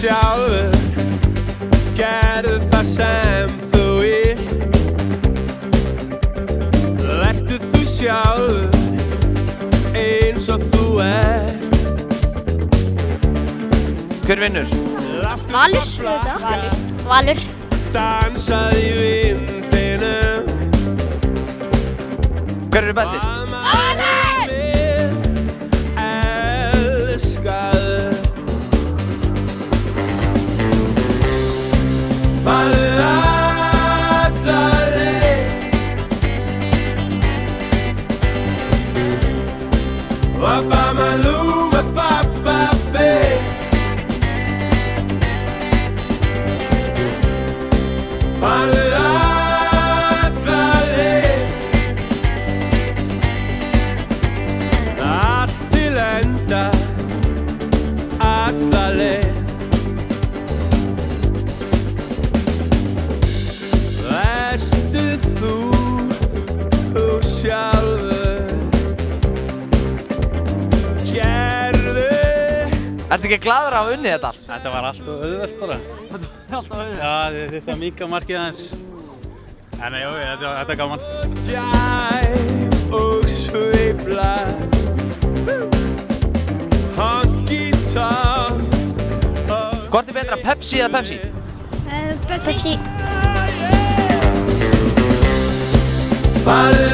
sjálfur, gerðu það sem þú vilt. Vertu þú sjálfur, eins og þú ert. Hver vinnur? Valur. Valur. Dansað í vindinum. Hver eru bestir? Valur! Elskaðu. Farðu alla leið. Wabamaluma papabe. Farðu alla leið. Allt til enda, alla leið. Vertu þú sjálfur, gerðu. Ertu ekki glaður að hafa unnið þetta? Þetta var alltaf auðvelt bara. Alltaf auðvitað. Já, þetta mikka markið aðeins. En jú, þetta er gaman. Djæf og sveifla, honky-tonk. Hvort er betra, Pepsi eða Pepsi? Pepsi. Farðu